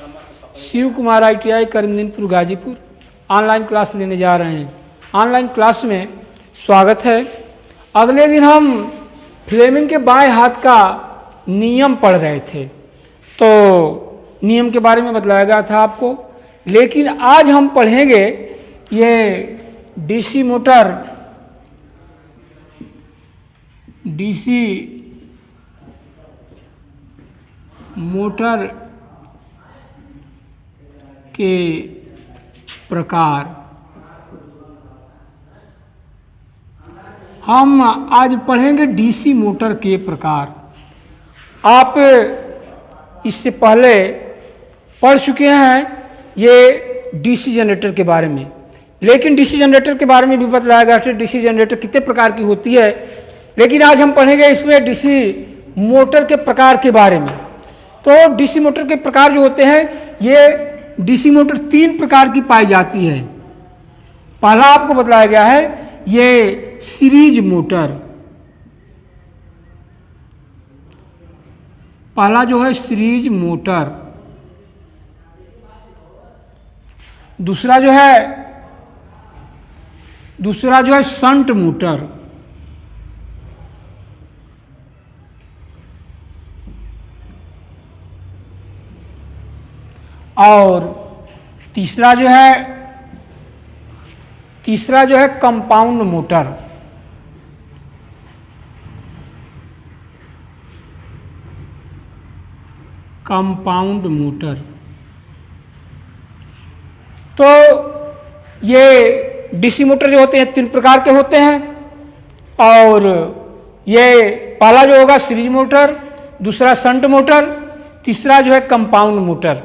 Shiv Kumar ITI Karimdinpur Ghazipur online class लेने जा रहे हैं। ऑनलाइन क्लास में स्वागत है। अगले दिन हम फ्लेमिंग के बाएं हाथ का नियम पढ़ रहे थे, तो नियम के बारे में बतलाया गया था आपको, लेकिन आज हम पढ़ेंगे ये डीसी मोटर के प्रकार। हम आज पढ़ेंगे डीसी मोटर के प्रकार। आप इससे पहले पढ़ चुके हैं ये डीसी जनरेटर के बारे में, लेकिन डीसी जनरेटर के बारे में भी बतलाया गया है डीसी जनरेटर कितने प्रकार की होती है। लेकिन आज हम पढ़ेंगे इसमें डीसी मोटर के प्रकार के बारे में। तो डीसी मोटर के प्रकार जो होते हैं, ये डीसी मोटर 3 प्रकार की पाई जाती है। पहला आपको बतलाया गया है ये सीरीज मोटर। पहला जो है सीरीज मोटर। दूसरा जो है शंट मोटर। और तीसरा जो है कंपाउंड मोटर। Compound motor. तो ये डीसी मोटर जो होते हैं 3 प्रकार के होते हैं, और ये पहला जो होगा सीरीज मोटर, दूसरा शंट मोटर, तीसरा जो है कंपाउंड मोटर।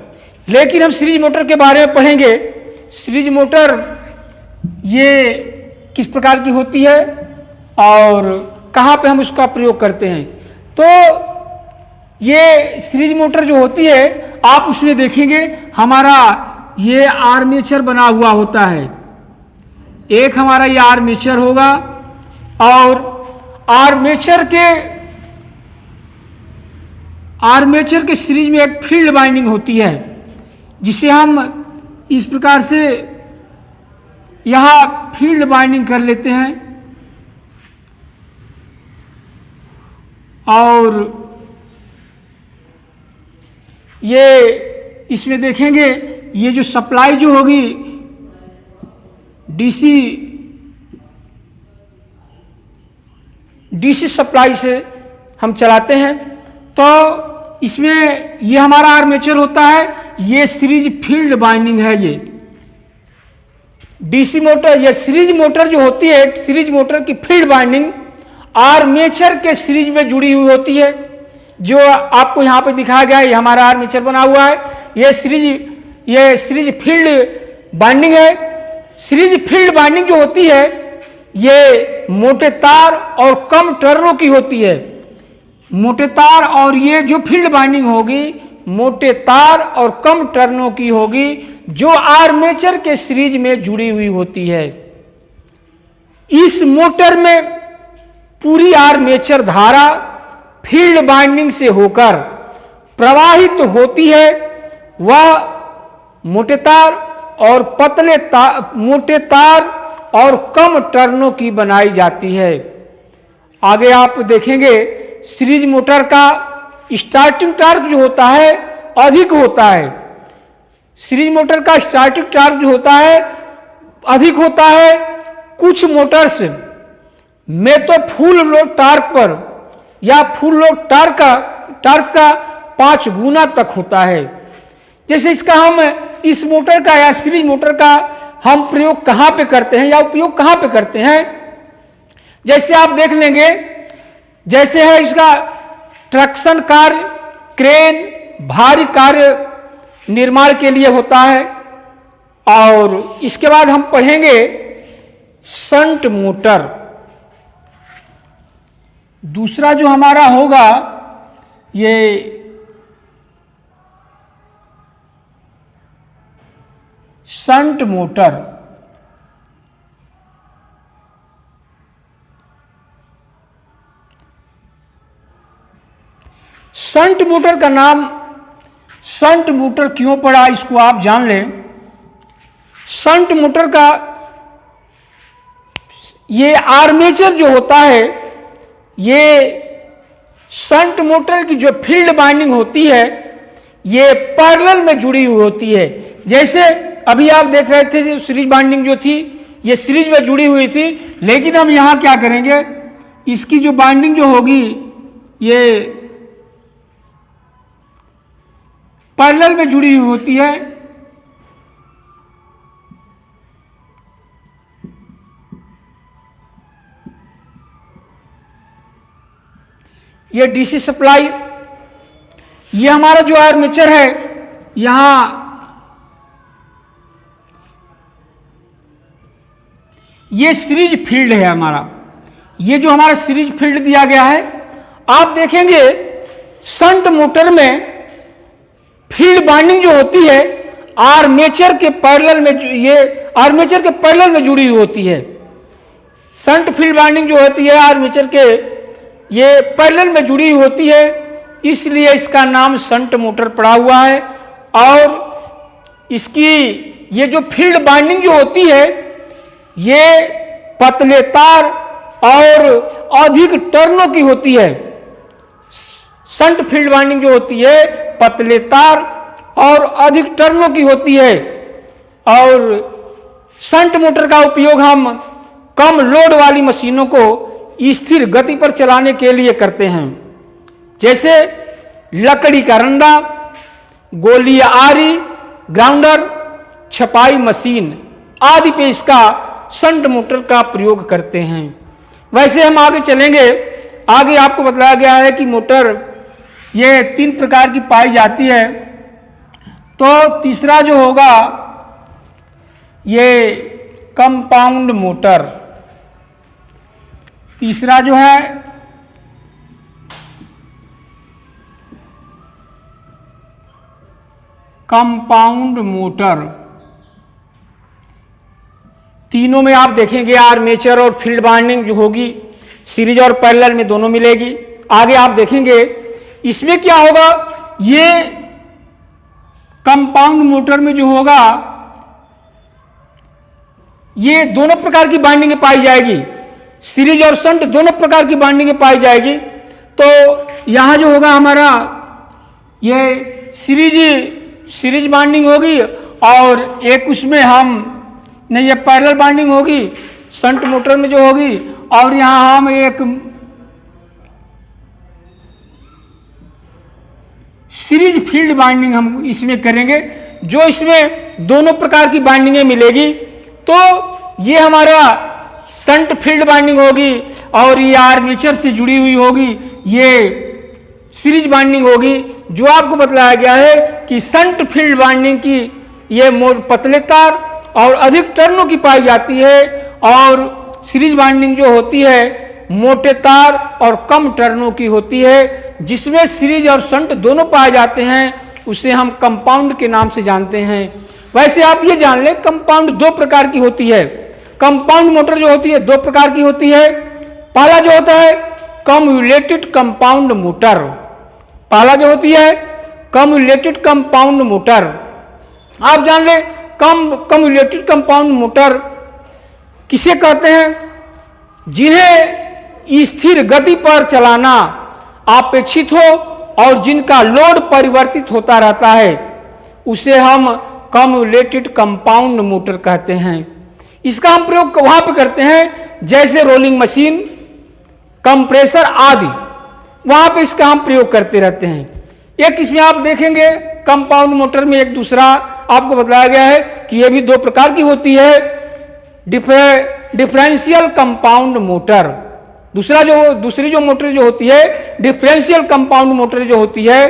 लेकिन हम सीरीज मोटर के बारे में पढ़ेंगे। सीरीज मोटर ये किस प्रकार की होती है और कहाँ पे हम उसका प्रयोग करते हैं। तो ये सीरीज मोटर जो होती है, आप उसमें देखेंगे हमारा ये आर्मेचर बना हुआ होता है। एक हमारा ये आर्मेचर होगा, और आर्मेचर के सीरीज में एक फील्ड बाइंडिंग होती है, जिसे हम इस प्रकार से यहाँ फील्ड बाइंडिंग कर लेते हैं। और ये इसमें देखेंगे ये जो सप्लाई जो होगी डीसी सप्लाई से हम चलाते हैं, तो इसमें ये हमारा आर्मेचर होता है। ये सीरीज फील्ड बाइंडिंग है। ये डीसी मोटर, ये सीरीज मोटर जो होती है, सीरीज मोटर की फील्ड बाइंडिंग आर्मेचर के सीरीज में जुड़ी हुई होती है, जो आपको यहाँ पे दिखाया गया है। ये हमारा आर्मेचर बना हुआ है। ये सीरीज फील्ड बाइंडिंग है। सीरीज फील्ड बाइंडिंग जो होती है, ये मोटे तार और कम टर्नों की होती है। मोटे तार, और ये जो फील्ड बाइंडिंग होगी मोटे तार और कम टर्नों की होगी, जो आर्मेचर के सीरीज में जुड़ी हुई होती है। इस मोटर में पूरी आर्मेचर धारा फील्ड बाइंडिंग से होकर प्रवाहित होती है। वह मोटे तार और मोटे तार और कम टर्नों की बनाई जाती है। आगे आप देखेंगे सीरीज मोटर का स्टार्टिंग टॉर्क जो होता है अधिक होता है। सीरीज मोटर का स्टार्टिंग टॉर्क जो होता है अधिक होता है। कुछ मोटर्स में तो फुल लोड टॉर्क पर या फुल लोड टॉर्क का 5 गुना तक होता है। जैसे इसका हम इस मोटर का या सीरीज मोटर का हम प्रयोग कहाँ पे करते हैं या उपयोग कहाँ पे करते हैं, जैसे आप देख लेंगे, जैसे है इसका ट्रैक्शन कार्य, क्रेन, भारी कार्य निर्माण के लिए होता है। और इसके बाद हम पढ़ेंगे शंट मोटर। दूसरा जो हमारा होगा ये शंट मोटर। शंट मोटर का नाम शंट मोटर क्यों पड़ा, इसको आप जान लें। शंट मोटर का ये आर्मेचर जो होता है, ये शंट मोटर की जो फील्ड बाइंडिंग होती है ये पैरेलल में जुड़ी हुई होती है। जैसे अभी आप देख रहे थे जो सीरीज बाइंडिंग जो थी ये सीरीज में जुड़ी हुई थी, लेकिन हम यहां क्या करेंगे, इसकी जो बाइंडिंग जो होगी ये पैरेलल में जुड़ी हुई होती है। ये डीसी सप्लाई, ये हमारा जो आर्मेचर है, यहां ये सीरीज फील्ड है हमारा, ये जो हमारा सीरीज फील्ड दिया गया है। आप देखेंगे शंट मोटर में फील्ड बाइंडिंग जो होती है आर्मेचर के पैरेलल में, ये आर्मेचर के पैरेलल में जुड़ी हुई होती है। शंट फील्ड बाइंडिंग जो होती है आर्मेचर के ये पैरेलल में जुड़ी हुई होती है, इसलिए इसका नाम शंट मोटर पड़ा हुआ है। और इसकी ये जो फील्ड बाइंडिंग जो होती है ये पतले तार और अधिक टर्नों की होती है। शंट फील्ड बाइंडिंग जो होती है पतले तार और अधिक टर्नों की होती है। और शंट मोटर का उपयोग हम कम लोड वाली मशीनों को स्थिर गति पर चलाने के लिए करते हैं, जैसे लकड़ी का रंदा, गोली आरी, ग्राउंडर, छपाई मशीन आदि पे इसका शंट मोटर का प्रयोग करते हैं। वैसे हम आगे चलेंगे, आगे आपको बताया गया है कि मोटर ये 3 प्रकार की पाई जाती है। तो तीसरा जो होगा ये कंपाउंड मोटर, तीसरा जो है कंपाउंड मोटर। तीनों में आप देखेंगे आर्मेचर और फील्ड बाइंडिंग जो होगी सीरीज और पैरेलल में दोनों मिलेगी। आगे आप देखेंगे इसमें क्या होगा, ये कंपाउंड मोटर में जो होगा ये दोनों प्रकार की बाइंडिंग पाई जाएगी, सीरीज और शंट दोनों प्रकार की बाइंडिंग पाई जाएगी। तो यहां जो होगा हमारा ये सीरीज बाइंडिंग होगी और एक उसमें हम नहीं, ये पैरेलल बाइंडिंग होगी शंट मोटर में जो होगी, और यहां हम एक सीरीज फील्ड बाइंडिंग हम इसमें करेंगे, जो इसमें दोनों प्रकार की बाइंडिंगें मिलेगी। तो ये हमारा शंट फील्ड बाइंडिंग होगी और ये आर्मेचर से जुड़ी हुई होगी, ये सीरीज बाइंडिंग होगी। जो आपको बताया गया है कि शंट फील्ड बाइंडिंग की ये पतले तार और अधिक टर्नों की पाई जाती है, और सीरीज बाइंडिंग जो होती है मोटे तार और कम टर्नों की होती है। जिसमें सीरीज और शंट दोनों पाए जाते हैं उसे हम कंपाउंड के नाम से जानते हैं। वैसे आप ये जान लें कंपाउंड 2 प्रकार की होती है। कंपाउंड मोटर जो होती है 2 प्रकार की होती है। पहला जो होता है कम्युलेटेड कंपाउंड मोटर, पहला जो होती है कम्युलेटेड कंपाउंड मोटर। आप जान लें कम्युलेटेड कंपाउंड मोटर किसे कहते हैं, जिन्हें स्थिर गति पर चलाना अपेक्षित हो और जिनका लोड परिवर्तित होता रहता है, उसे हम कम्युलेटेड कंपाउंड मोटर कहते हैं। इसका हम प्रयोग वहां पर करते हैं जैसे रोलिंग मशीन, कंप्रेसर आदि, वहां पे इसका हम प्रयोग करते रहते हैं। एक इसमें आप देखेंगे कंपाउंड मोटर में एक दूसरा आपको बताया गया है कि यह भी 2 प्रकार की होती है, डिफरेंशियल कंपाउंड मोटर। दूसरी जो मोटर जो होती है डिफरेंशियल कंपाउंड मोटर जो होती है,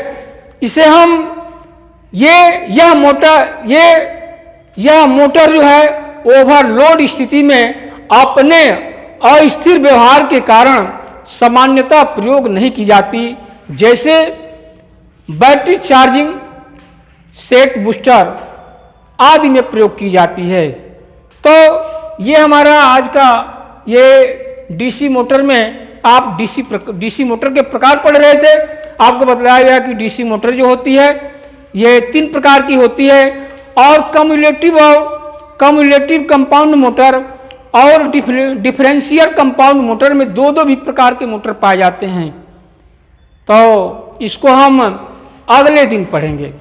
इसे हम यह मोटर जो है ओवरलोड स्थिति में अपने अस्थिर व्यवहार के कारण सामान्यतः प्रयोग नहीं की जाती, जैसे बैटरी चार्जिंग, सेट बूस्टर आदि में प्रयोग की जाती है। तो ये हमारा आज का ये डीसी मोटर में आप डीसी मोटर के प्रकार पढ़ रहे थे। आपको बताया गया कि डीसी मोटर जो होती है ये 3 प्रकार की होती है। और कम्युलेटिव कंपाउंड मोटर और डिफरेंशियल कंपाउंड मोटर में 2-2 भी प्रकार के मोटर पाए जाते हैं। तो इसको हम अगले दिन पढ़ेंगे।